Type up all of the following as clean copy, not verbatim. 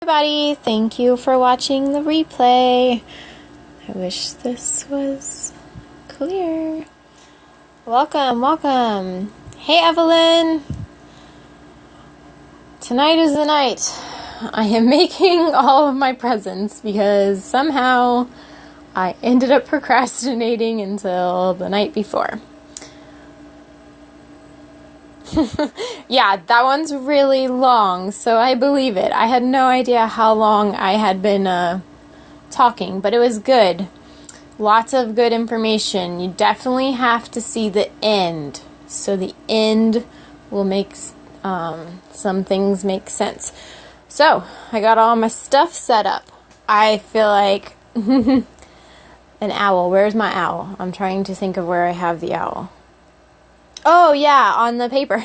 Everybody, thank you for watching the replay. I wish this was clear. Welcome, welcome. Hey, Evelyn. Tonight is the night. I am making all of my presents because somehow I ended up procrastinating until the night before. Yeah, that one's really long, so I believe it. I had no idea how long I had been talking, but it was good. Lots of good information. You definitely have to see the end, so the end will make some things make sense. So, I got all my stuff set up. I feel like an owl. Where's my owl? I'm trying to think of where I have the owl. Oh, yeah, on the paper.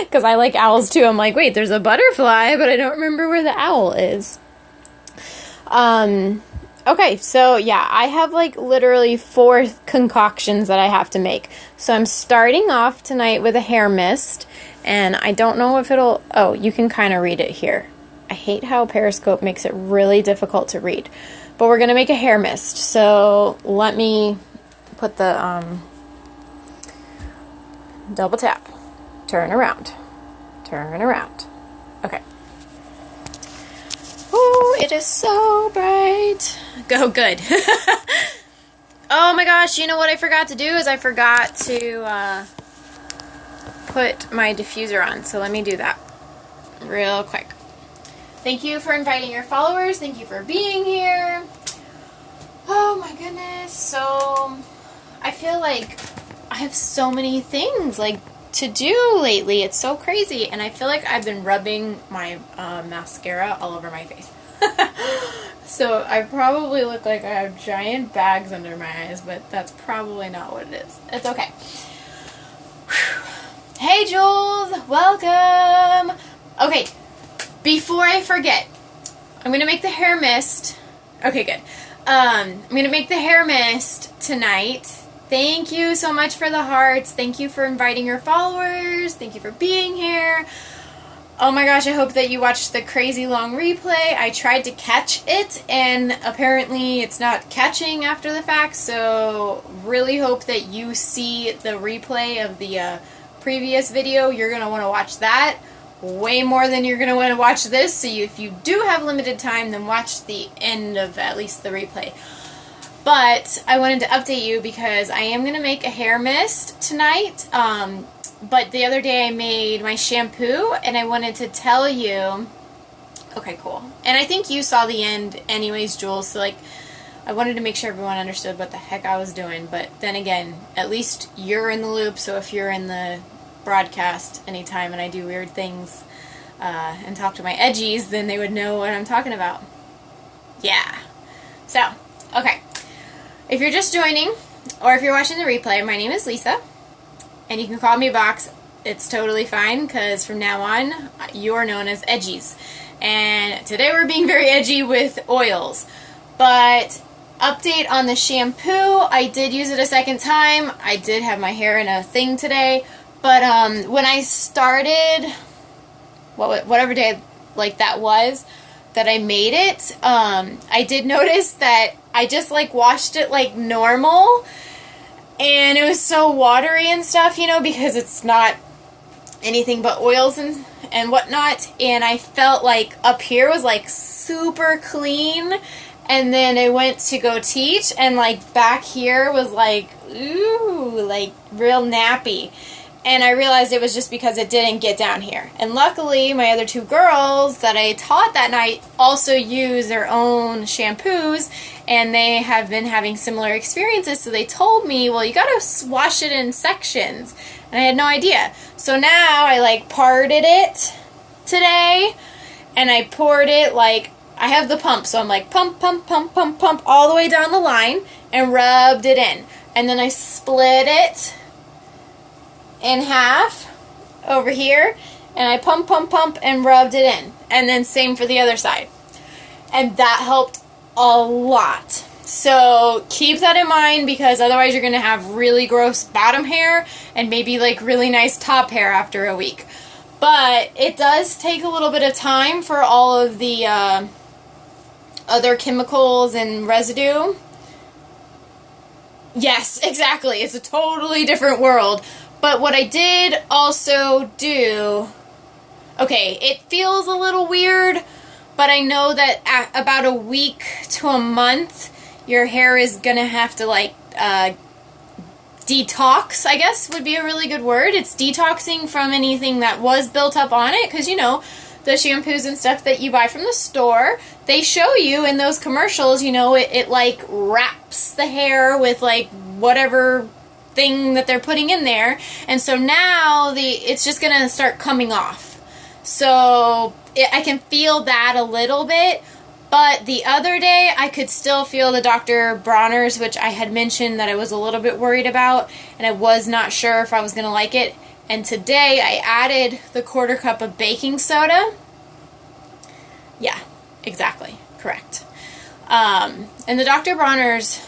Because I like owls, too. I'm like, wait, there's a butterfly, but I don't remember where the owl is. Okay, so, yeah, I have, like, literally 4 concoctions that I have to make. So I'm starting off tonight with a hair mist, and I don't know if it'll... Oh, you can kind of read it here. I hate how Periscope makes it really difficult to read. But we're going to make a hair mist. So let me put the... double tap, turn around, okay. Ooh, it is so bright. Go good. Oh my gosh, you know what I forgot to do is I forgot to put my diffuser on, so let me do that real quick. Thank you for inviting your followers, thank you for being here. Oh my goodness, so I feel like I have so many things like to do lately. It's so crazy, and I feel like I've been rubbing my mascara all over my face. So I probably look like I have giant bags under my eyes, but that's probably not what it is. It's okay. Hey Jules, welcome. Okay, before I forget, I'm gonna make the hair mist. Okay, good. I'm gonna make the hair mist tonight. Thank you so much for the hearts. Thank you for inviting your followers. Thank you for being here. Oh my gosh, I hope that you watched the crazy long replay. I tried to catch it, and apparently it's not catching after the fact, so really hope that you see the replay of the previous video. You're going to want to watch that way more than you're going to want to watch this, so if you do have limited time, then watch the end of at least the replay. But I wanted to update you because I am going to make a hair mist tonight. But the other day I made my shampoo, and I wanted to tell you... Okay, cool. And I think you saw the end anyways, Jules. So, like, I wanted to make sure everyone understood what the heck I was doing. But then again, at least you're in the loop. So if you're in the broadcast anytime and I do weird things and talk to my edgies, then they would know what I'm talking about. Yeah. So, okay. If you're just joining, or if you're watching the replay, my name is Lisa, and you can call me Box. It's totally fine, because from now on, you're known as Edgies. And today we're being very edgy with oils. But, update on the shampoo, I did use it a second time. I did have my hair in a thing today. But when I started, whatever day like that was, that I made it, I did notice that I just like washed it like normal, and it was so watery and stuff, you know, because it's not anything but oils and whatnot, and I felt like up here was like super clean, and then I went to go teach, and like back here was like, ooh, like real nappy. And I realized it was just because it didn't get down here. And luckily, my other 2 girls that I taught that night also use their own shampoos, and they have been having similar experiences. So they told me, well, you gotta wash it in sections. And I had no idea. So now I like parted it today, and I poured it like, I have the pump. So I'm like pump, pump, pump, pump, pump all the way down the line and rubbed it in. And then I split it in half over here, and I pump, pump, pump, and rubbed it in. And then same for the other side. And that helped a lot. So keep that in mind, because otherwise you're going to have really gross bottom hair and maybe like really nice top hair after a week. But it does take a little bit of time for all of the other chemicals and residue. Yes, exactly. It's a totally different world. But what I did also do... Okay, it feels a little weird, but I know that at about a week to a month, your hair is going to have to, like, detox, I guess would be a really good word. It's detoxing from anything that was built up on it, because, you know, the shampoos and stuff that you buy from the store, they show you in those commercials, you know, it like wraps the hair with like whatever thing that they're putting in there, and so now it's just gonna start coming off. So I can feel that a little bit, but the other day I could still feel the Dr. Bronner's, which I had mentioned that I was a little bit worried about, and I was not sure if I was gonna like it. And today I added the 1/4 cup of baking soda. Yeah, exactly. Correct. And the Dr. Bronner's,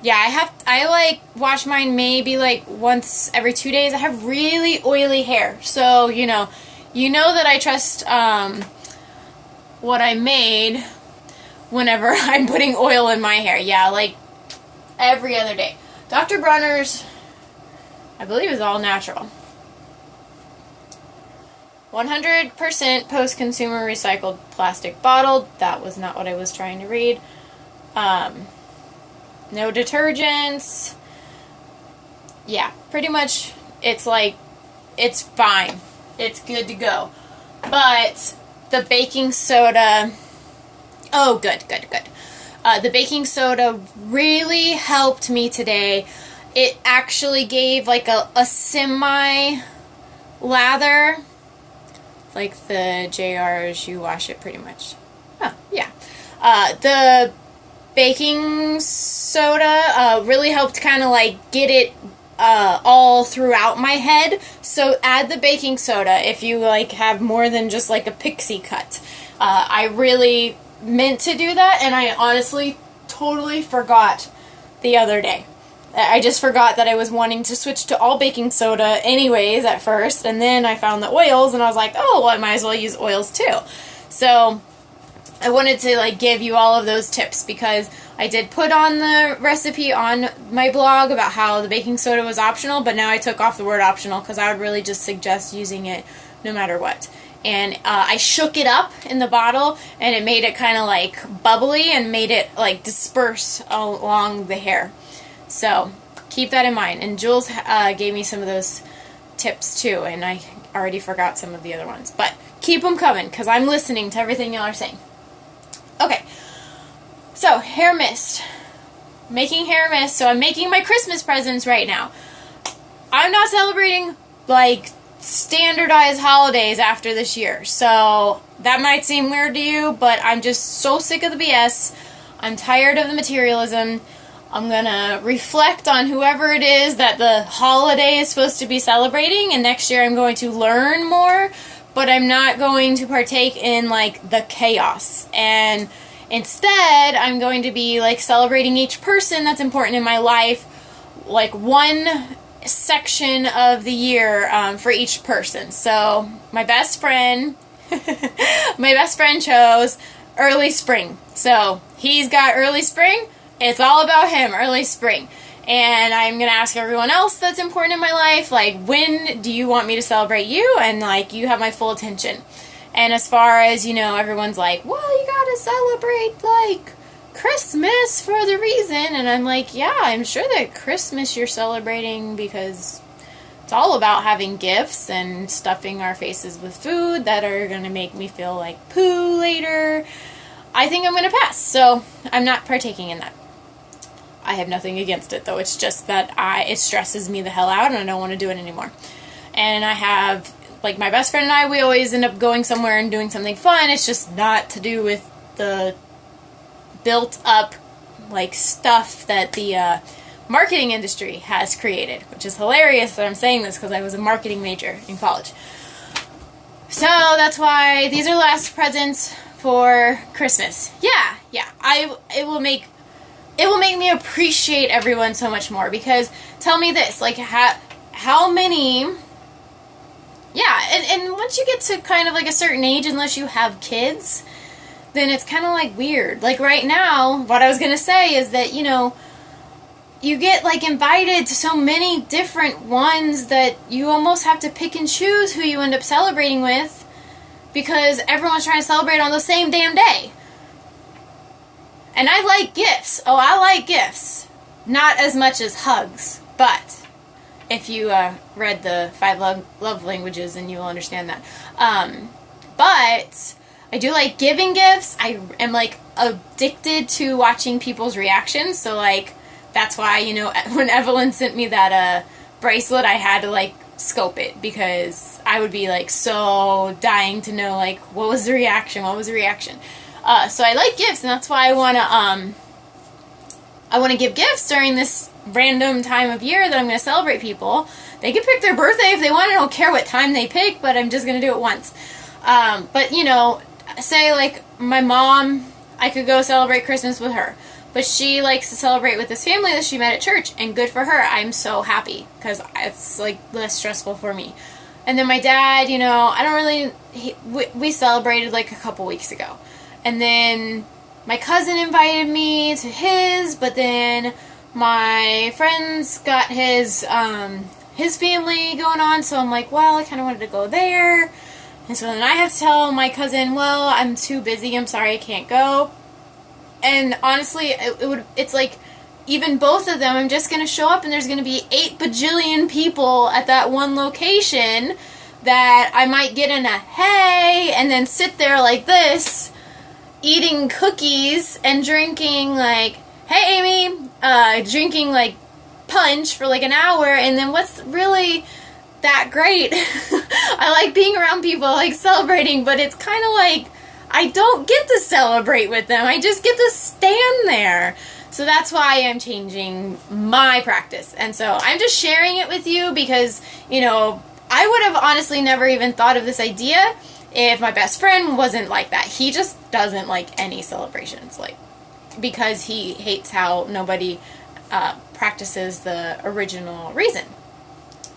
yeah, I like wash mine maybe like once every 2 days. I have really oily hair. So, you know that I trust what I made whenever I'm putting oil in my hair. Yeah, like every other day. Dr. Bronner's, I believe, is all natural. 100% post-consumer recycled plastic bottle. That was not what I was trying to read. No detergents. Yeah, pretty much it's like, it's fine. It's good to go. But the baking soda, oh, good. The baking soda really helped me today. It actually gave like a semi-lather, like the JRs, you wash it pretty much. Oh, yeah. The baking soda really helped kind of like get it all throughout my head. So add the baking soda if you like have more than just like a pixie cut. I really meant to do that, and I honestly totally forgot the other day. I just forgot that I was wanting to switch to all baking soda anyways at first, and then I found the oils, and I was like, oh, well, I might as well use oils too. So I wanted to like give you all of those tips, because I did put on the recipe on my blog about how the baking soda was optional, but now I took off the word optional because I would really just suggest using it no matter what. And I shook it up in the bottle, and it made it kind of like bubbly and made it like disperse along the hair. So keep that in mind. And Jules gave me some of those tips too, and I already forgot some of the other ones. But keep them coming, because I'm listening to everything y'all are saying. Okay, so hair mist. Making hair mist. So I'm making my Christmas presents right now. I'm not celebrating like standardized holidays after this year, so that might seem weird to you, but I'm just so sick of the BS. I'm tired of the materialism. I'm gonna reflect on whoever it is that the holiday is supposed to be celebrating, and next year I'm going to learn more, but I'm not going to partake in like the chaos. And instead, I'm going to be like celebrating each person that's important in my life, like one section of the year for each person. So my best friend chose early spring. So he's got early spring. It's all about him, early spring. And I'm going to ask everyone else that's important in my life, like, when do you want me to celebrate you? And, like, you have my full attention. And as far as, you know, everyone's like, well, you got to celebrate, like, Christmas for the reason. And I'm like, yeah, I'm sure that Christmas you're celebrating because it's all about having gifts and stuffing our faces with food that are going to make me feel like poo later. I think I'm going to pass. So I'm not partaking in that. I have nothing against it, though. It's just that it stresses me the hell out, and I don't want to do it anymore. And I have, like, my best friend and I, we always end up going somewhere and doing something fun. It's just not to do with the built-up, like, stuff that the marketing industry has created, which is hilarious that I'm saying this because I was a marketing major in college. So that's why these are last presents for Christmas. Yeah. It will make me appreciate everyone so much more, because tell me this, like, how many Yeah, and once you get to kind of like a certain age, unless you have kids, then it's kind of like weird. Like right now, what I was going to say is that, you know, you get like invited to so many different ones that you almost have to pick and choose who you end up celebrating with because everyone's trying to celebrate on the same damn day. And I like gifts. Oh, I like gifts. Not as much as hugs, but if you read the 5 love languages, then you will understand that. But I do like giving gifts. I am like addicted to watching people's reactions. So like that's why, you know, when Evelyn sent me that bracelet, I had to like scope it because I would be like so dying to know like what was the reaction? What was the reaction? So I like gifts, and that's why I want to give gifts during this random time of year that I'm going to celebrate people. They can pick their birthday if they want. I don't care what time they pick, but I'm just going to do it once. But, you know, say, like, my mom, I could go celebrate Christmas with her. But she likes to celebrate with this family that she met at church, and good for her. I'm so happy, because it's, like, less stressful for me. And then my dad, you know, I don't really... we celebrated, like, a couple weeks ago. And then my cousin invited me to his, but then my friends got his family going on, so I'm like, well, I kind of wanted to go there. And so then I have to tell my cousin, well, I'm too busy, I'm sorry, I can't go. And honestly, it's like, even both of them, I'm just going to show up and there's going to be 8 bajillion people at that one location that I might get in a hey, and then sit there like this, eating cookies and drinking like, hey Amy, drinking like punch for like an hour, and then what's really that great? I like being around people, like celebrating, but it's kind of like I don't get to celebrate with them. I just get to stand there. So that's why I'm changing my practice. And so I'm just sharing it with you because, you know, I would have honestly never even thought of this idea if my best friend wasn't like that. He just doesn't like any celebrations, like, because he hates how nobody practices the original reason.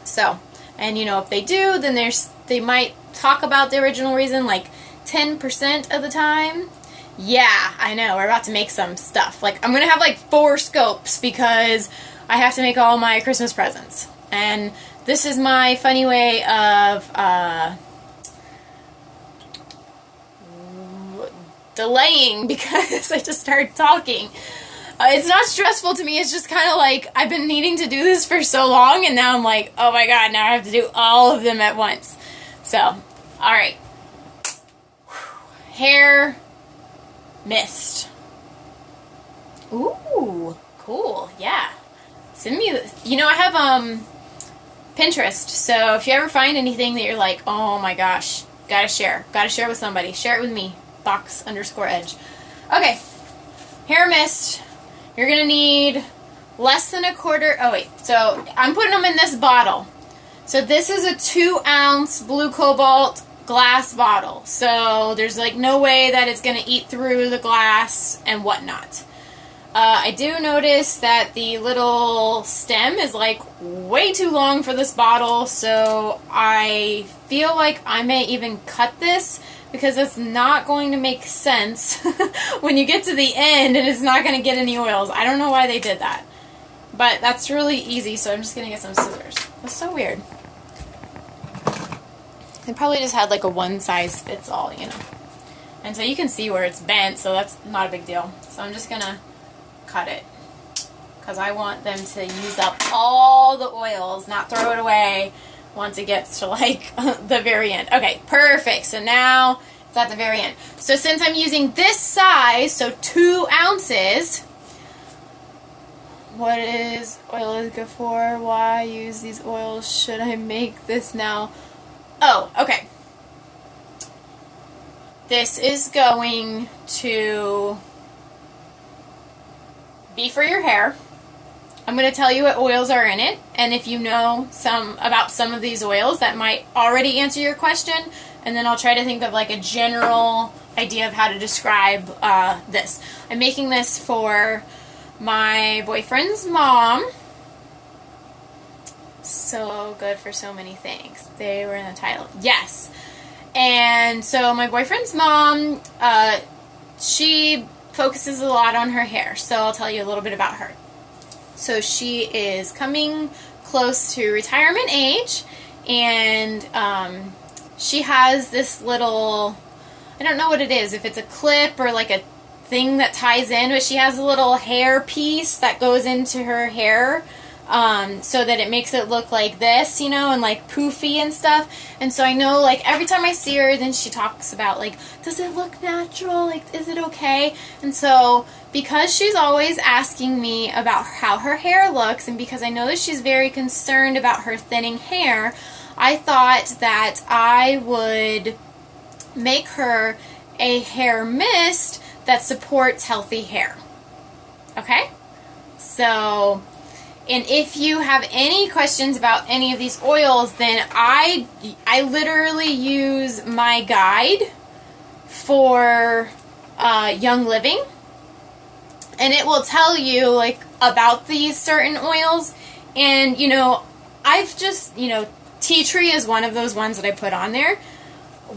So, and you know, if they do, then they might talk about the original reason like 10% of the time. Yeah, I know, we're about to make some stuff. Like, I'm gonna have like 4 scopes because I have to make all my Christmas presents. And this is my funny way of delaying because I just started talking. It's not stressful to me, it's just kind of like I've been needing to do this for so long, and now I'm like, oh my god, now I have to do all of them at once. So, alright. Hair mist. Ooh, cool, yeah. Send me, you know, I have Pinterest, so if you ever find anything that you're like, oh my gosh, gotta share with somebody, share it with me. Box_edge. Okay, hair mist. You're gonna need less than a quarter. Oh wait, so I'm putting them in this bottle. So this is a 2-ounce blue cobalt glass bottle. So there's like no way that it's gonna eat through the glass and whatnot. I do notice that the little stem is like way too long for this bottle, so I feel like I may even cut this because it's not going to make sense when you get to the end and it's not going to get any oils. I don't know why they did that, but that's really easy, so I'm just going to get some scissors. That's so weird. They probably just had like a one-size-fits-all, you know. And so you can see where it's bent, so that's not a big deal. So I'm just going to cut it because I want them to use up all the oils, not throw it away once it gets to like the very end. Okay, perfect. So now it's at the very end. So since I'm using this size, so 2 ounces, what is oil is good for? Why use these oils? Should I make this now? Oh, okay. This is going to be for your hair. I'm going to tell you what oils are in it, and if you know about some of these oils, that might already answer your question, and then I'll try to think of like a general idea of how to describe this. I'm making this for my boyfriend's mom, So good for so many things. They were in the title. Yes. And so my boyfriend's mom, she focuses a lot on her hair. So I'll tell you a little bit about her. So she is coming close to retirement age, and she has this little, I don't know what it is, if it's a clip or like a thing that ties in, but she has a little hair piece that goes into her hair, so that it makes it look like this, you know, and like poofy and stuff. And so I know, like, every time I see her, then she talks about, like, does it look natural? Like, is it okay? And so because she's always asking me about how her hair looks, and because I know that she's very concerned about her thinning hair, I thought that I would make her a hair mist that supports healthy hair. Okay? So, and if you have any questions about any of these oils, then I literally use my guide for Young Living, and it will tell you, like, about these certain oils. And, you know, I've just, you know, tea tree is one of those ones that I put on there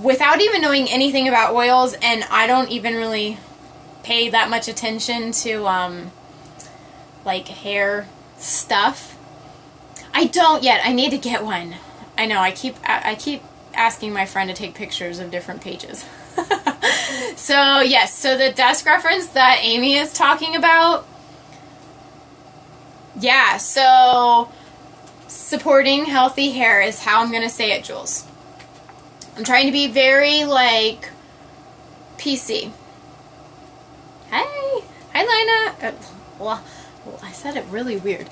without even knowing anything about oils, and I don't even really pay that much attention to like hair stuff. I don't yet. I need to get one. I know. I keep asking my friend to take pictures of different pages. So yes, so the desk reference that Amy is talking about, yeah, so supporting healthy hair is how I'm going to say it, Jules. I'm trying to be very, like, PC. Hey. Hi, Lina. Well, I said it really weird.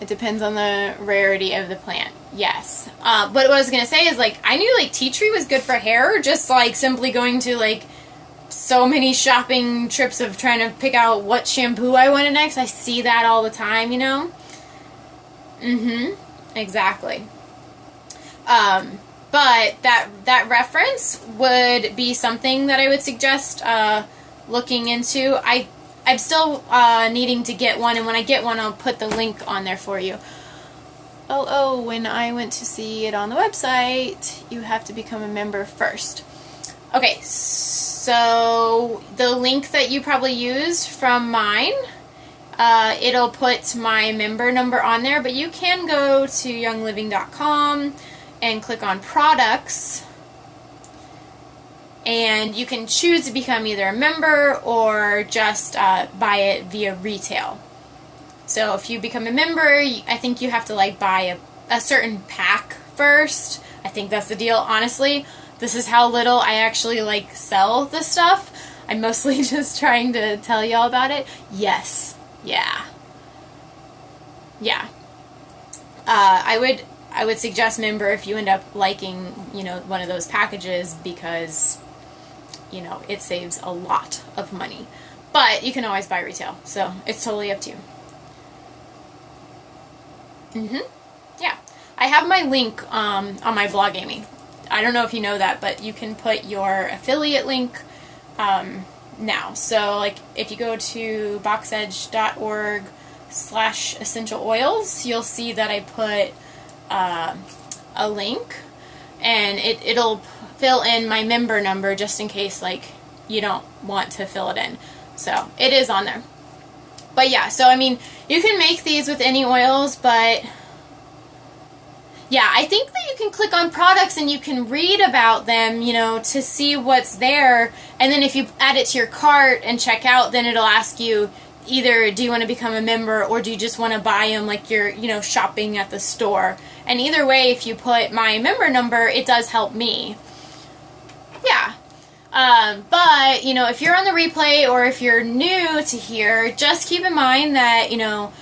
It depends on the rarity of the plant. Yes. But what I was going to say is, like, I knew, like, tea tree was good for hair, just, like, simply going to, like, so many shopping trips of trying to pick out what shampoo I wanted next. I see that all the time, you know? Exactly. But that reference would be something that I would suggest looking into. I'm still needing to get one, and when I get one, I'll put the link on there for you. Oh, when I went to see it on the website, you have to become a member first. Okay, so the link that you probably used from mine, it'll put my member number on there, but you can go to youngliving.com and click on products, and you can choose to become either a member or just buy it via retail. So if you become a member, I think you have to, like, buy a certain pack first. I think that's the deal. Honestly, this is how little I actually, like, sell this stuff. I'm mostly just trying to tell y'all about it. Yes. Yeah. I would suggest member if you end up liking, you know, one of those packages, because, you know, it saves a lot of money. But you can always buy retail, so it's totally up to you. Yeah. I have my link on my blog, Amy. I don't know if you know that, but you can put your affiliate link now. So, like, if you go to boxedge.org/essential oils, you'll see that I put a link, and it'll fill in my member number just in case, like, you don't want to fill it in. So it is on there. But yeah, so I mean, you can make these with any oils, but yeah, I think that you can click on products and you can read about them, you know, to see what's there. And then if you add it to your cart and check out, then it'll ask you either, do you want to become a member, or do you just want to buy them like you're, you know, shopping at the store? And either way, if you put my member number, it does help me. Yeah. But, you know, if you're on the replay or if you're new to here, just keep in mind that, you know,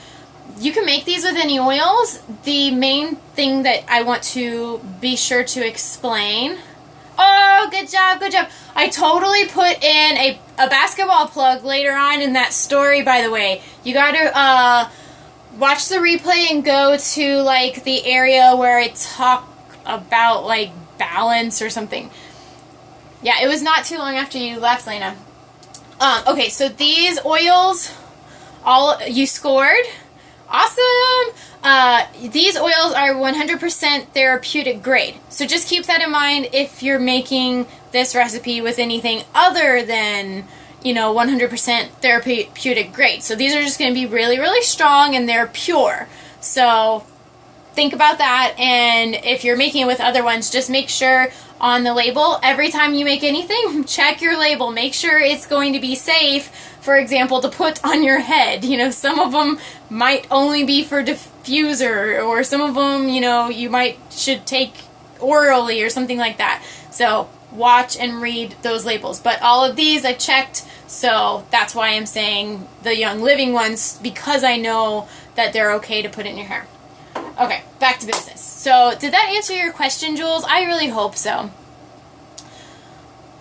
you can make these with any oils. The main thing that I want to be sure to explain. Oh, good job, good job. I totally put in a basketball plug later on in that story, by the way. You gotta watch the replay and go to, like, the area where I talk about, like, balance or something. Yeah, it was not too long after you left, Lena. Okay, so these oils, all you scored, Awesome! These oils are 100% therapeutic grade. So just keep that in mind if you're making this recipe with anything other than, 100% therapeutic grade. So these are just going to be really, really strong and they're pure. So think about that, and if you're making it with other ones, just make sure on the label, every time you make anything, check your label. Make sure it's going to be safe, for example, to put on your head. Some of them might only be for diffuser, or some of them, you should take orally or something like that. So watch and read those labels. But all of these I checked, so that's why I'm saying the Young Living ones, because I know that they're okay to put in your hair. Okay, back to business. So, did that answer your question, Jules? I really hope so.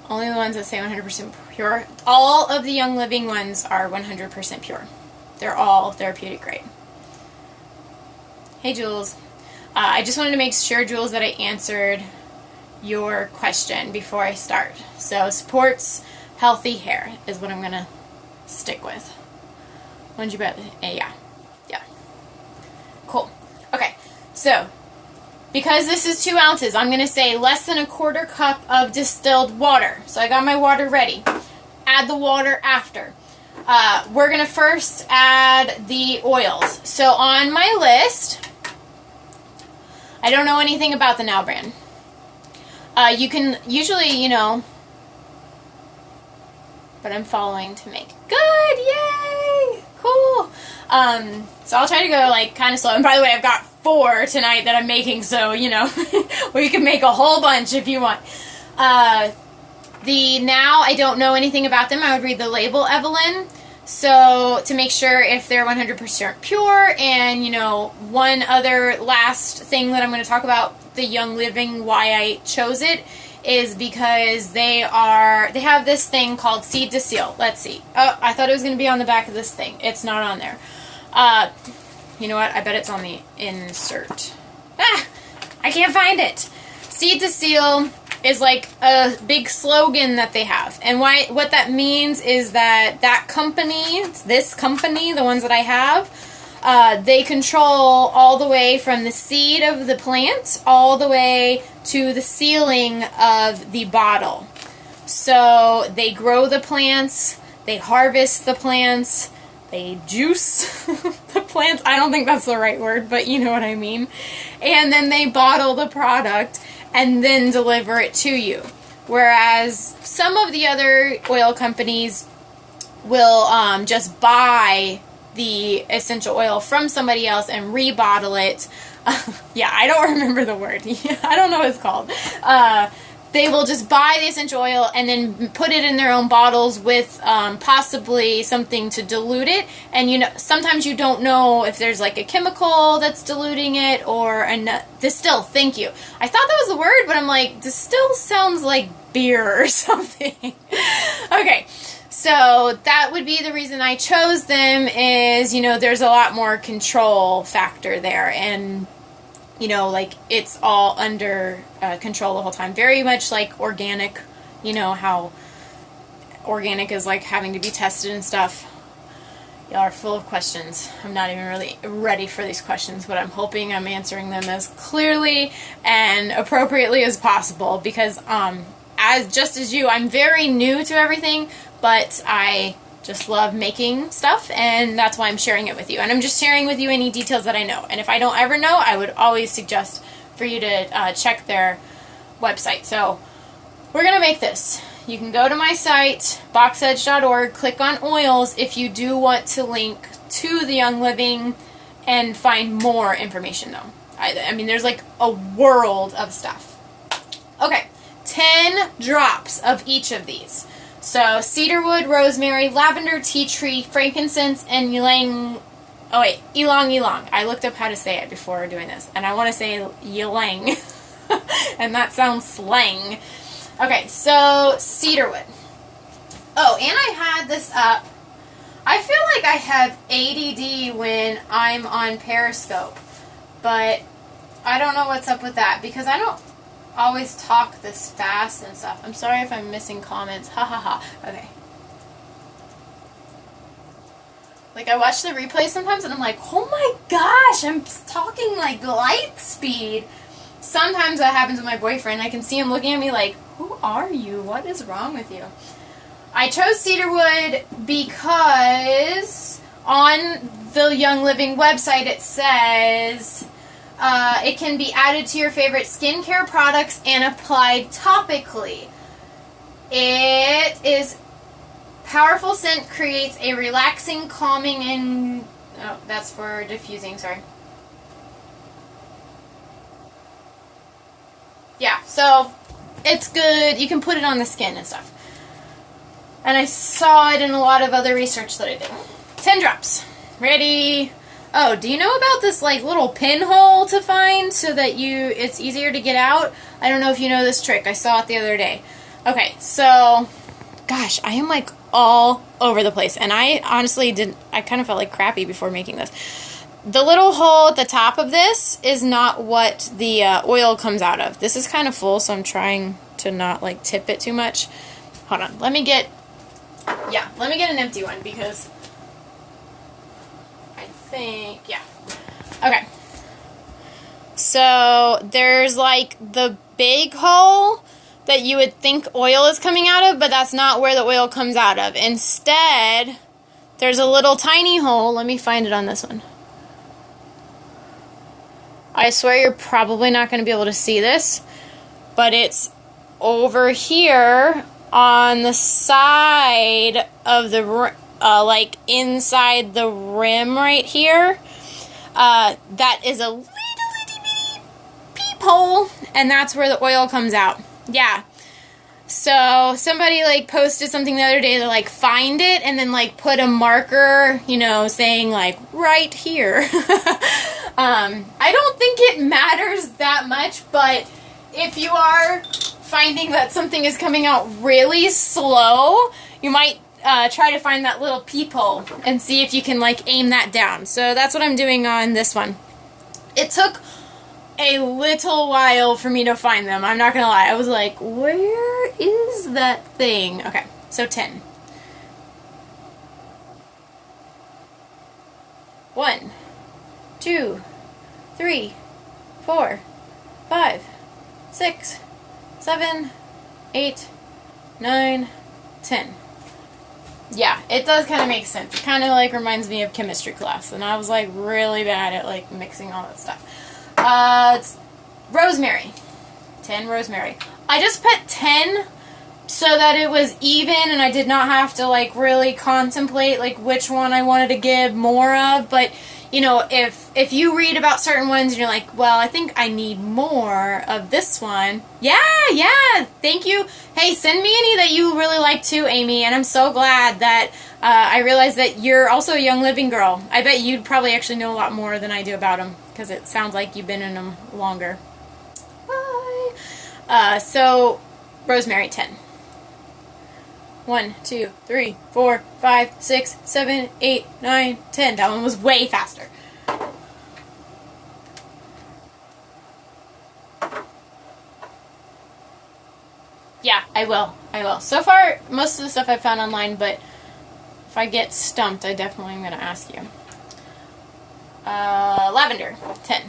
Only the ones that say 100% pure. All of the Young Living ones are 100% pure. They're all therapeutic grade. Hey, Jules. I just wanted to make sure, Jules, that I answered your question before I start. So, supports healthy hair is what I'm going to stick with. When did you bet? Yeah. Cool. Okay, so because this is 2 ounces, I'm going to say less than 1/4 cup of distilled water. So I got my water ready. Add the water after. We're going to first add the oils. So on my list, I don't know anything about the Now brand. You can usually, but I'm following to make good. Yay! Cool. So I'll try to go kind of slow. And by the way, I've got 4 tonight that I'm making, so we can make a whole bunch if you want. The Now, I don't know anything about them. I would read the label, Evelyn. So to make sure if they're 100% pure, and one other last thing that I'm going to talk about the Young Living, why I chose it, is because they have this thing called Seed to Seal. Let's see. Oh, I thought it was going to be on the back of this thing. It's not on there. You know what? I bet it's on the insert. I can't find it. Seed to Seal is like a big slogan that they have. And what that means is that company, this company, the ones that I have, they control all the way from the seed of the plant all the way to the sealing of the bottle. So they grow the plants, they harvest the plants, they juice the plants. I don't think that's the right word, but you know what I mean. And then they bottle the product and then deliver it to you. Whereas some of the other oil companies will just buy the essential oil from somebody else and rebottle it. Yeah, I don't remember the word. I don't know what it's called. They will just buy the essential oil and then put it in their own bottles with possibly something to dilute it. And sometimes you don't know if there's like a chemical that's diluting it or distill. Thank you. I thought that was the word, but I'm like, distill sounds like beer or something. Okay. So that would be the reason I chose them is, there's a lot more control factor there, and, it's all under control the whole time. Very much like organic, how organic is like having to be tested and stuff. Y'all are full of questions. I'm not even really ready for these questions, but I'm hoping I'm answering them as clearly and appropriately as possible because, just as you, I'm very new to everything, but I just love making stuff, and that's why I'm sharing it with you. And I'm just sharing with you any details that I know. And if I don't ever know, I would always suggest for you to check their website. So we're going to make this. You can go to my site, boxedge.org, click on oils if you do want to link to the Young Living and find more information, though. I mean, there's like a world of stuff. Okay, 10 drops of each of these. So, cedarwood, rosemary, lavender, tea tree, frankincense, and ylang. Oh, wait. Ylang. I looked up how to say it before doing this. And I want to say ylang. And that sounds slang. Okay, so cedarwood. Oh, and I had this up. I feel like I have ADD when I'm on Periscope. But I don't know what's up with that because I don't always talk this fast and stuff. I'm sorry if I'm missing comments. Ha ha ha. Okay. Like, I watch the replay sometimes and I'm like, oh my gosh, I'm talking like light speed. Sometimes that happens with my boyfriend. I can see him looking at me like, who are you? What is wrong with you? I chose cedarwood because on the Young Living website it says it can be added to your favorite skincare products and applied topically. It is powerful scent, creates a relaxing, calming, and oh, that's for diffusing, sorry. Yeah, so it's good. You can put it on the skin and stuff. And I saw it in a lot of other research that I did. 10 drops. Ready? Oh, do you know about this like little pinhole to find so that it's easier to get out? I don't know if you know this trick. I saw it the other day. Okay, so gosh, I am like all over the place. And I honestly I kind of felt like crappy before making this. The little hole at the top of this is not what the oil comes out of. This is kind of full, so I'm trying to not like tip it too much. Hold on, let me get an empty one because I think, yeah. Okay. So there's like the big hole that you would think oil is coming out of, but that's not where the oil comes out of. Instead, there's a little tiny hole. Let me find it on this one. I swear you're probably not going to be able to see this, but it's over here on the side of the, like inside the rim right here. That is a little itty bitty peephole, and that's where the oil comes out. Yeah. So somebody like posted something the other day to like find it and then like put a marker, you know, saying like right here. I don't think it matters that much, but if you are finding that something is coming out really slow, you might try to find that little peephole and see if you can like aim that down. So that's what I'm doing on this one. It took a little while for me to find them. I'm not gonna lie. I was like, where is that thing? Okay, so 10. 1, 2, 3, 4, 5, 6, 7, 8, 9, 10. Yeah, it does kind of make sense. It kind of like reminds me of chemistry class, and I was like really bad at like mixing all that stuff. It's rosemary. 10 rosemary. I just put 10 so that it was even and I did not have to like really contemplate like which one I wanted to give more of. But you know, if you read about certain ones and you're like, well, I think I need more of this one. Yeah, thank you. Hey, send me any that you really like too, Amy. And I'm so glad that I realized that you're also a Young Living girl. I bet you'd probably actually know a lot more than I do about them because it sounds like you've been in them longer. Bye. So, rosemary, 10. 1, 2, 3, 4, 5, 6, 7, 8, 9, 10. That one was way faster. Yeah, I will. So far, most of the stuff I found online, but if I get stumped, I definitely am going to ask you. Lavender, 10.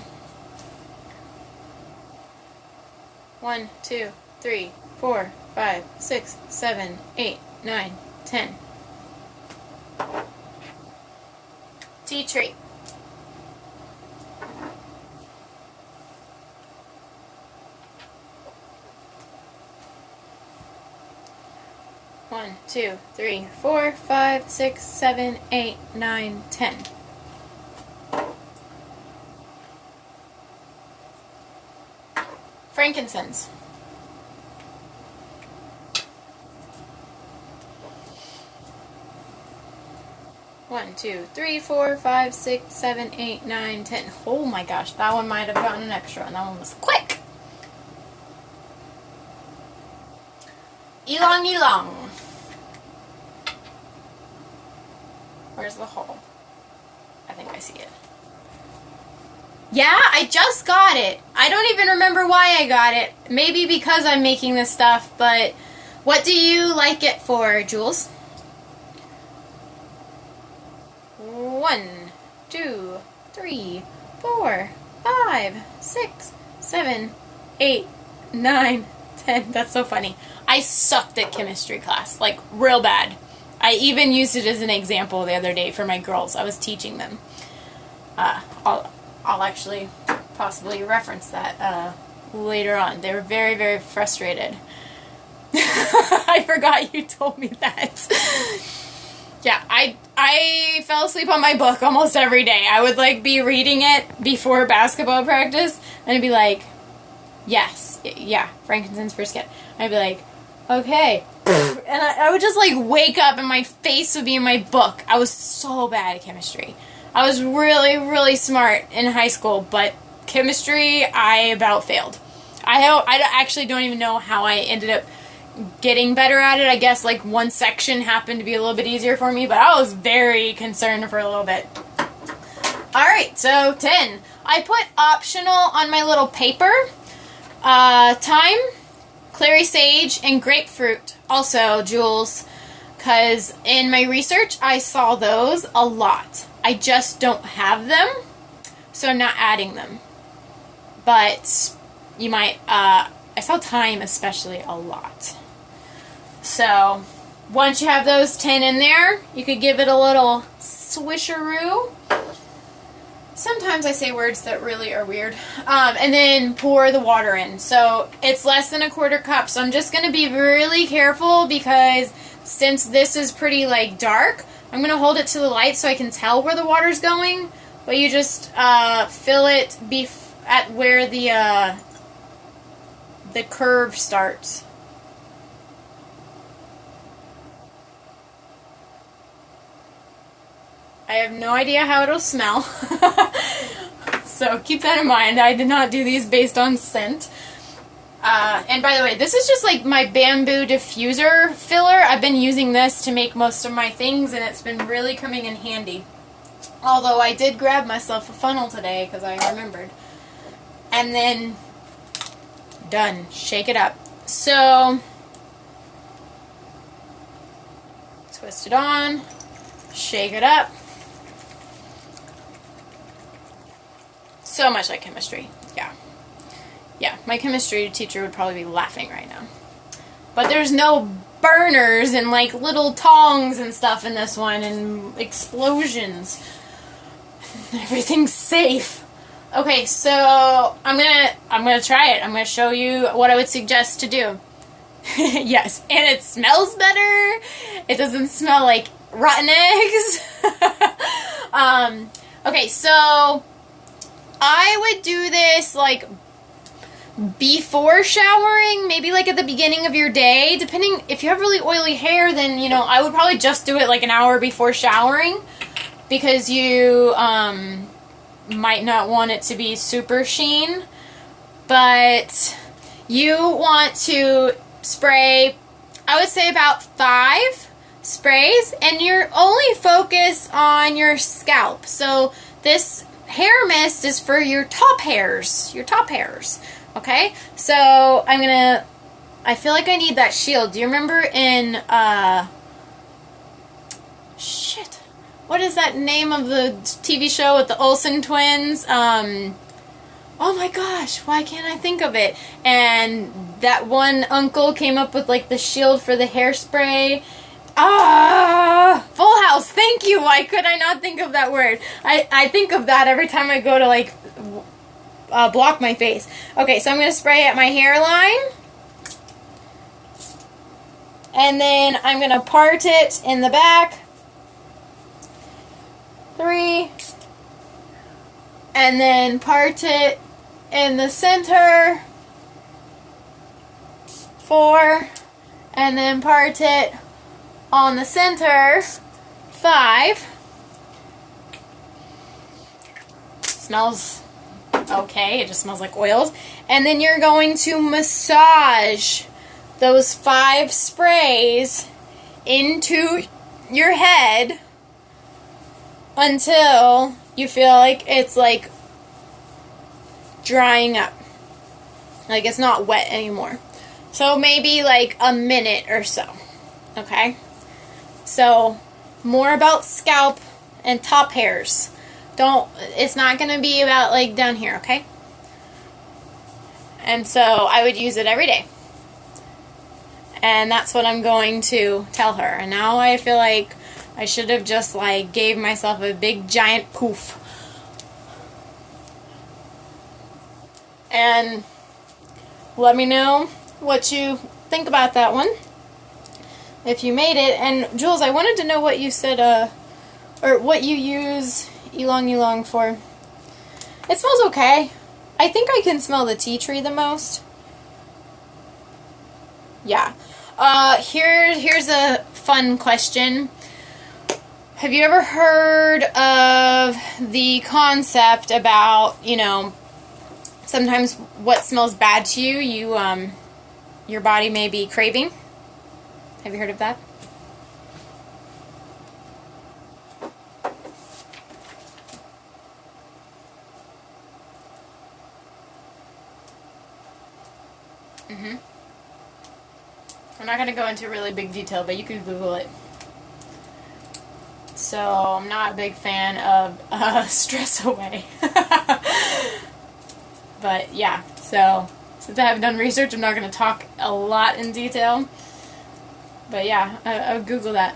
1, 2, 3, 4, 5, 6, 7, 8, 9, 10. Tea tree. One, 2, 3, 4, 5, 6, 7, 8, 9, 10. Frankincense. One, 2, 3, 4, 5, 6, 7, 8, 9, 10. Oh my gosh, that one might have gotten an extra, and that one was quick. Ylang ylang. Where's the hole? I think I see it. Yeah, I just got it. I don't even remember why I got it. Maybe because I'm making this stuff, but what do you like it for, Jules? 1, 2, 3, 4, 5, 6, 7, 8, 9, 10. That's so funny. I sucked at chemistry class, like real bad. I even used it as an example the other day for my girls. I was teaching them. I'll actually possibly reference that later on. They were very, very frustrated. I forgot you told me that. Yeah, I fell asleep on my book almost every day. I would like be reading it before basketball practice, and I'd be like, yes, yeah, frankincense first kid. I'd be like, okay. And I would just like wake up and my face would be in my book. I was so bad at chemistry. I was really, really smart in high school, but chemistry, I about failed. I actually don't even know how I ended up getting better at it. I guess like one section happened to be a little bit easier for me, but I was very concerned for a little bit. Alright, so 10. I put optional on my little paper. Thyme, clary sage, and grapefruit. Also, Jules, because in my research, I saw those a lot. I just don't have them, so I'm not adding them. But you might, I saw thyme especially a lot. So, once you have those 10 in there, you could give it a little swisheroo. Sometimes I say words that really are weird. And then pour the water in. So, it's less than 1/4 cup. So, I'm just going to be really careful because since this is pretty, like, dark, I'm going to hold it to the light so I can tell where the water's going. But you just fill it at where the curve starts. I have no idea how it'll smell. So keep that in mind. I did not do these based on scent. And by the way, this is just like my bamboo diffuser filler. I've been using this to make most of my things, and it's been really coming in handy. Although I did grab myself a funnel today because I remembered. And then, done. Shake it up. So, twist it on, shake it up. So much like chemistry. Yeah. Yeah, my chemistry teacher would probably be laughing right now. But there's no burners and like little tongs and stuff in this one and explosions. Everything's safe. Okay, so I'm gonna try it. I'm gonna show you what I would suggest to do. Yes, and it smells better. It doesn't smell like rotten eggs. Okay, so I would do this like before showering, maybe like at the beginning of your day, depending. If you have really oily hair, then you know I would probably just do it like an hour before showering, because you might not want it to be super sheen. But you want to spray, I would say about 5 sprays, and you're only focused on your scalp. So this hair mist is for your top hairs. Okay? So I feel like I need that shield. Do you remember in, shit. What is that name of the TV show with the Olsen twins? Oh my gosh, why can't I think of it? And that one uncle came up with like the shield for the hairspray. Full House, thank you. Why could I not think of that word? I think of that every time I go to like block my face. Okay, so I'm going to spray at my hairline. And then I'm going to part it in the back. 3. And then part it in the center. 4. And then part it on the center. 5. Smells okay. It just smells like oils. And then you're going to massage those 5 sprays into your head until you feel like it's like drying up. Like it's not wet anymore. So maybe like a minute or so. Okay? So more about scalp and top hairs. It's not going to be about like down here, okay? And so I would use it every day. And that's what I'm going to tell her. And now I feel like I should have just like gave myself a big giant poof. And let me know what you think about that one, if you made it. And Jules, I wanted to know what you said, or what you use Ylang Ylang for. It smells okay. I think I can smell the tea tree the most. Yeah. Here's a fun question. Have you ever heard of the concept about, you know, sometimes what smells bad to you, your body may be craving? Have you heard of that? I'm not going to go into really big detail, but you can Google it. So, I'm not a big fan of stress away. But, yeah. So, since I haven't done research, I'm not going to talk a lot in detail. But, yeah, I would Google that.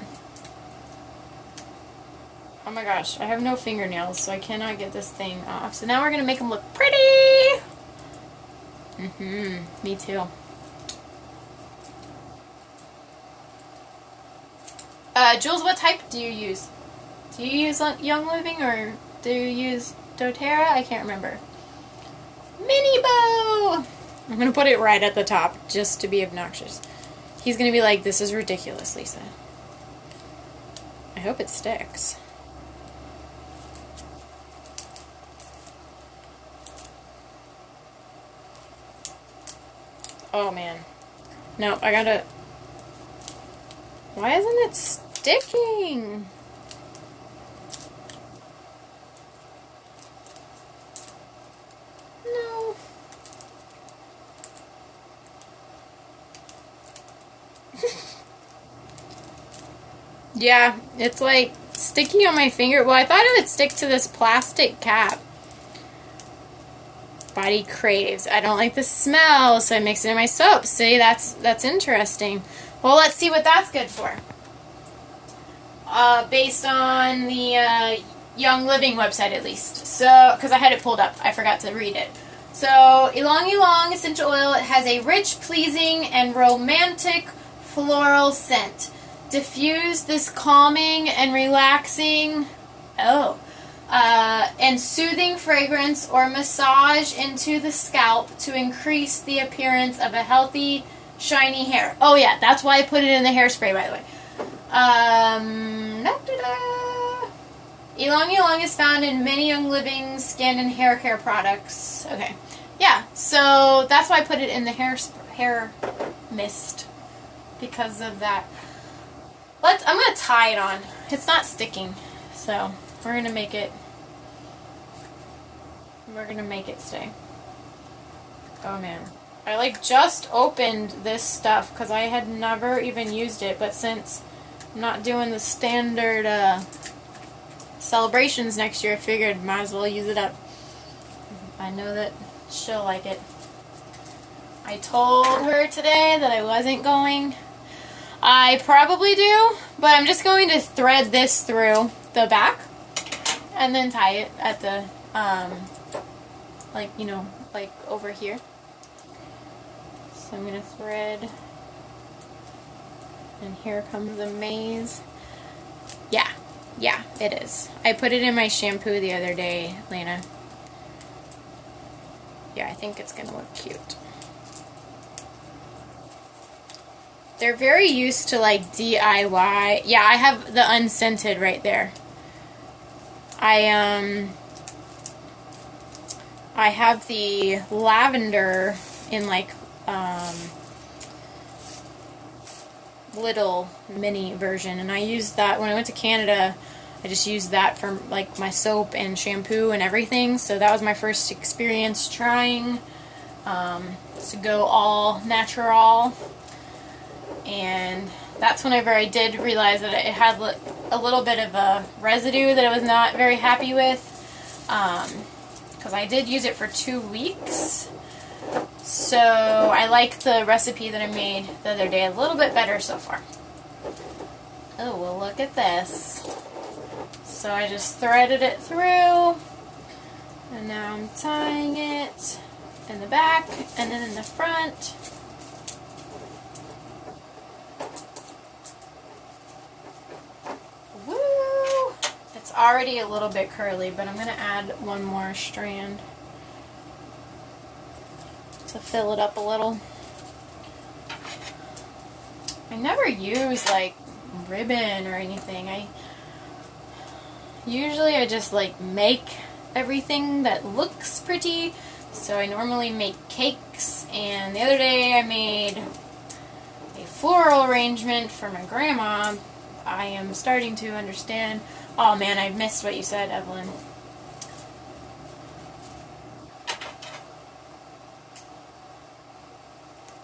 Oh my gosh, I have no fingernails, so I cannot get this thing off. So now we're going to make them look pretty! Me too. Jules, what type do you use? Do you use Young Living or do you use doTERRA? I can't remember. Mini Bow! I'm going to put it right at the top just to be obnoxious. He's going to be like, this is ridiculous, Lisa. I hope it sticks. Oh man. No, I gotta... Why isn't it sticking? No. Yeah, it's like sticky on my finger. Well, I thought it would stick to this plastic cap. Body craves. I don't like the smell, so I mix it in my soap. See, that's interesting. Well, let's see what that's good for. Based on the Young Living website, at least. So, because I had it pulled up, I forgot to read it. So, Ylang Ylang essential oil. It has a rich, pleasing, and romantic floral scent. Diffuse this calming and relaxing. And soothing fragrance or massage into the scalp to increase the appearance of a healthy, shiny hair. Oh yeah, that's why I put it in the hairspray, by the way. Ylang Ylang is found in many Young Living skin and hair care products. Okay, yeah, so that's why I put it in the hair mist, because of that. I'm gonna tie it on. It's not sticking, so we're gonna make it stay. Oh man. I like just opened this stuff because I had never even used it, but since I'm not doing the standard celebrations next year, I figured might as well use it up. I know that she'll like it. I told her today that I wasn't going. I probably do, but I'm just going to thread this through the back and then tie it at the, like, you know, like over here. So I'm going to thread, and here comes the maze. Yeah, it is. I put it in my shampoo the other day, Lena. Yeah, I think it's going to look cute. They're very used to, like, DIY. Yeah, I have the unscented right there. I have the lavender in, like, little mini version, and I used that when I went to Canada. I just used that for, like, my soap and shampoo and everything, so that was my first experience trying to go all natural. And that's whenever I did realize that it had a little bit of a residue that I was not very happy with, because I did use it for 2 weeks. So I like the recipe that I made the other day a little bit better so far. Oh, well, look at this. So I just threaded it through, and now I'm tying it in the back and then in the front. Woo! It's already a little bit curly, but I'm going to add one more strand to fill it up a little. I never use like ribbon or anything. I just like make everything that looks pretty. So I normally make cakes, and the other day I made a floral arrangement for my grandma. I am starting to understand. Oh man, I missed what you said, Evelyn.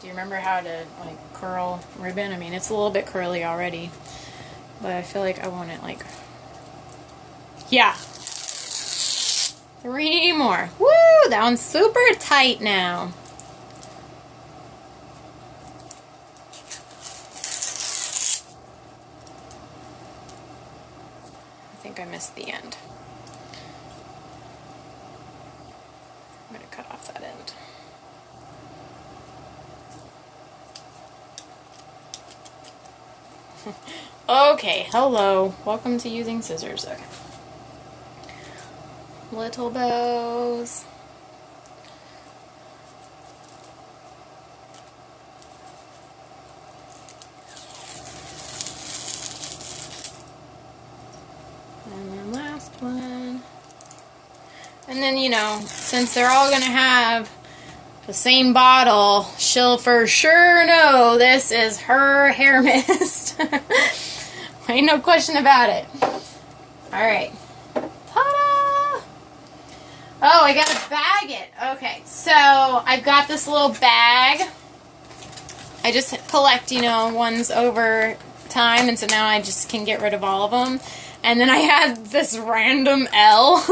Do you remember how to like curl ribbon? I mean, it's a little bit curly already, but I feel like I want it like, yeah. 3 more. Woo! That one's super tight now. I think I missed the end. I'm going to cut off that end. Okay, hello. Welcome to using scissors. Okay. Little bows. And then last one. And then, you know, since they're all going to have the same bottle, she'll for sure know this is her hair mist. Ain't no question about it. Alright. Ta-da! Oh, I gotta bag it. Okay, so I've got this little bag. I just collect, you know, ones over time, and so now I just can get rid of all of them. And then I had this random L,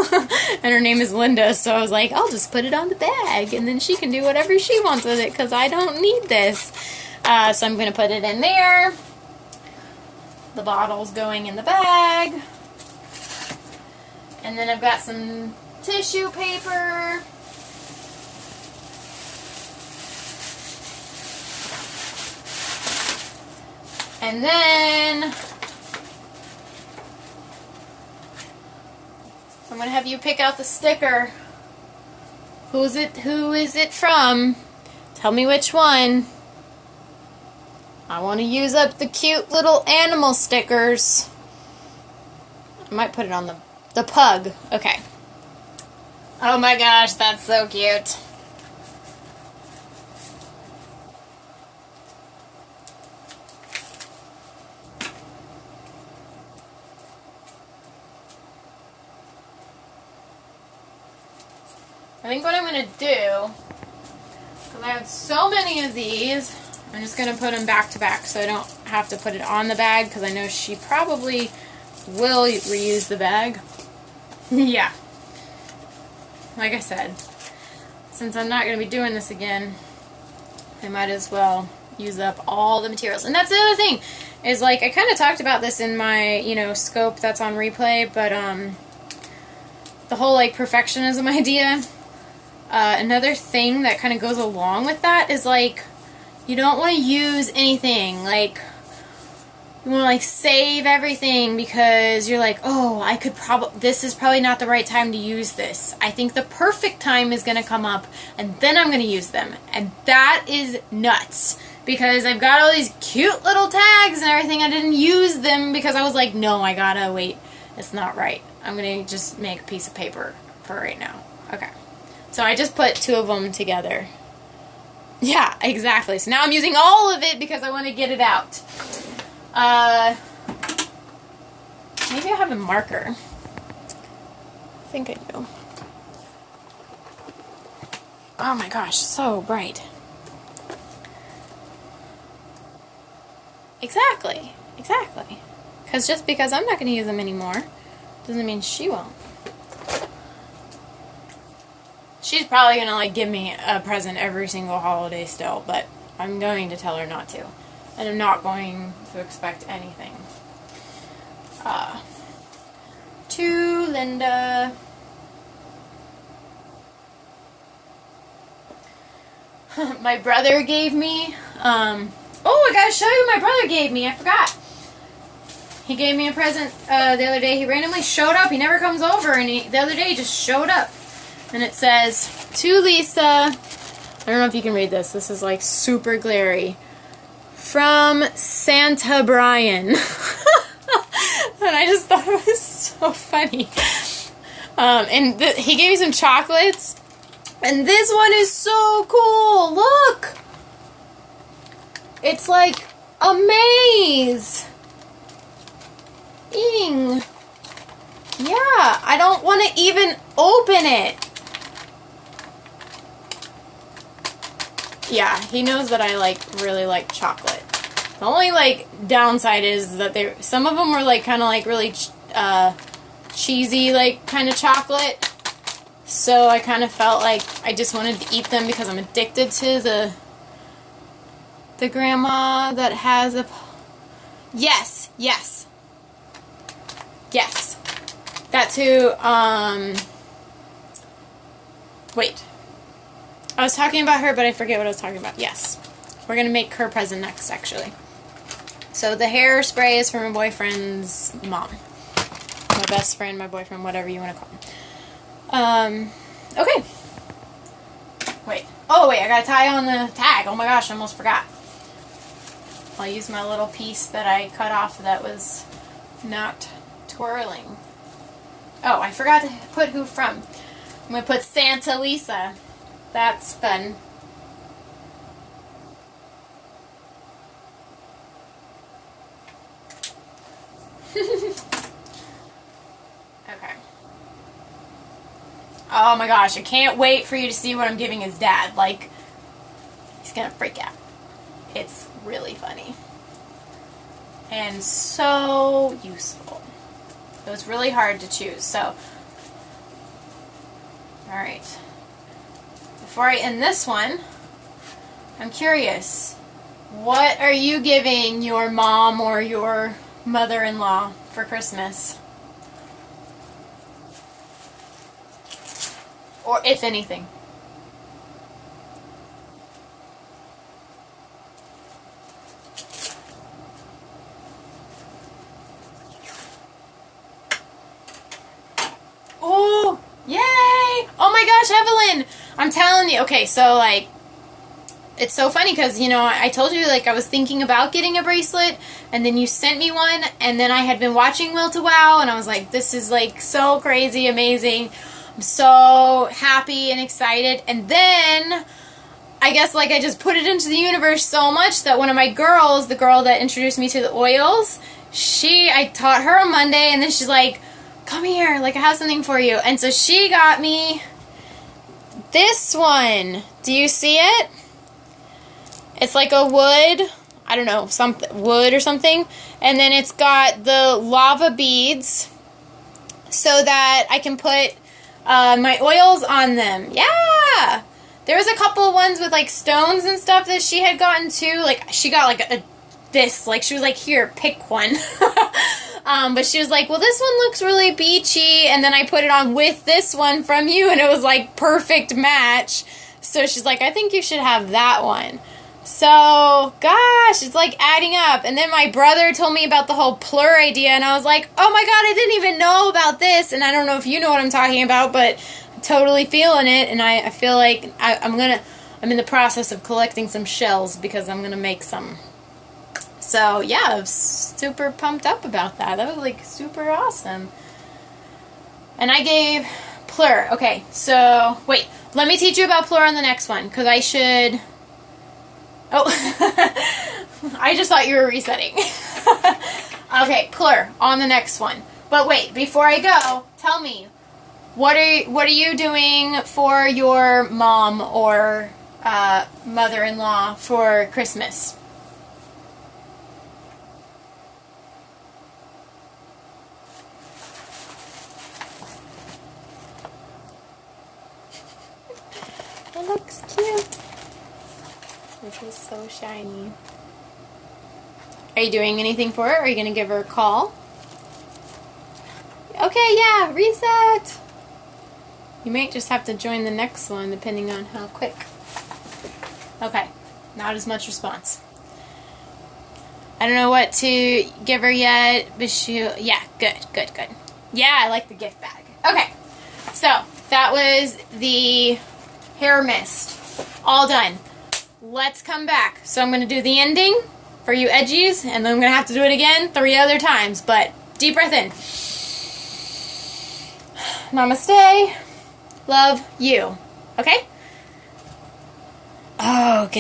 and her name is Linda, so I was like, I'll just put it on the bag, and then she can do whatever she wants with it, because I don't need this. So I'm going to put it in there. The bottle's going in the bag. And then I've got some tissue paper. And then I'm going to have you pick out the sticker. Who is it from? Tell me which one. I want to use up the cute little animal stickers. I might put it on the pug. Okay. Oh my gosh, that's so cute. I think what I'm going to do, because I have so many of these, I'm just going to put them back to back so I don't have to put it on the bag, because I know she probably will reuse the bag. Yeah. Like I said, since I'm not going to be doing this again, I might as well use up all the materials. And that's the other thing, is like, I kind of talked about this in my, you know, scope that's on replay, but the whole like perfectionism idea, another thing that kind of goes along with that is like, you don't want to use anything, like, you want to like save everything because you're like, oh, this is probably not the right time to use this. I think the perfect time is going to come up, and then I'm going to use them. And that is nuts, because I've got all these cute little tags and everything. I didn't use them because I was like, no, I gotta wait. It's not right. I'm going to just make a piece of paper for right now. Okay. So I just put 2 of them together. Yeah, exactly. So now I'm using all of it because I want to get it out. Maybe I have a marker. I think I do. Oh my gosh, so bright. Exactly. Because just because I'm not going to use them anymore doesn't mean she won't. She's probably going to, like, give me a present every single holiday still, but I'm going to tell her not to. And I'm not going to expect anything. To Linda. My brother gave me, oh, I gotta show you what my brother gave me. I forgot. He gave me a present the other day. He randomly showed up. He never comes over, and the other day he just showed up. And it says, to Lisa, I don't know if you can read this. This is like super glary. From Santa Brian. And I just thought it was so funny. And he gave me some chocolates. And this one is so cool. Look. It's like a maze. Eating. Yeah, I don't want to even open it. Yeah, he knows that I really like chocolate. The only downside is that some of them were kind of really cheesy kind of chocolate. So I kind of felt like I just wanted to eat them because I'm addicted to the grandma that has a... Yes. That's who, wait. I was talking about her, but I forget what I was talking about. Yes. We're going to make her present next, actually. So the hairspray is for my boyfriend's mom. My best friend, my boyfriend, whatever you want to call him. Okay. Wait. Oh, wait, I got to tie on the tag. Oh my gosh, I almost forgot. I'll use my little piece that I cut off that was not twirling. Oh, I forgot to put who from. I'm going to put Santa Lisa. That's fun. Okay. Oh my gosh, I can't wait for you to see what I'm giving his dad. He's gonna freak out. It's really funny. And so useful. It was really hard to choose, so. Alright. Before I end this one, I'm curious. What are you giving your mom or your mother-in-law for Christmas? Or if anything. Oh, yay! Oh my gosh, Evelyn! I'm telling you. Okay, so it's so funny because, I told you, I was thinking about getting a bracelet, and then you sent me one, and then I had been watching Will to Wow, and I was like, this is, so crazy, amazing. I'm so happy and excited. And then, I guess, I just put it into the universe so much that one of my girls, the girl that introduced me to the oils, I taught her on Monday, and then she's like, come here, I have something for you. And so she got me this one. Do you see it? It's like a wood, I don't know, wood or something. And then it's got the lava beads so that I can put my oils on them. Yeah! There was a couple ones with stones and stuff that she had gotten too. She got she was like, here, pick one. But she was like, well, this one looks really beachy. And then I put it on with this one from you, and it was perfect match. So she's like, I think you should have that one. So, gosh, it's adding up. And then my brother told me about the whole plur idea, and I was like, oh my god, I didn't even know about this. And I don't know if you know what I'm talking about, but I'm totally feeling it. And I feel like I'm in the process of collecting some shells because I'm going to make some. So, yeah, I was super pumped up about that. That was, super awesome. And I gave plur. Okay, so, wait. Let me teach you about plur on the next one, because I should... Oh, I just thought you were resetting. Okay, plur on the next one. But wait, before I go, tell me, what are you doing for your mom or mother-in-law for Christmas? looks cute. This is so shiny. Are you doing anything for her? Are you going to give her a call? Okay, yeah, reset. You might just have to join the next one depending on how quick. Okay, not as much response. I don't know what to give her yet, but yeah, good. Yeah, I like the gift bag. Okay, so that was the hair mist. All done. Let's come back. So I'm going to do the ending for you edgies, and then I'm going to have to do it again 3 other times, but deep breath in. Namaste. Love you. Okay? Oh, good.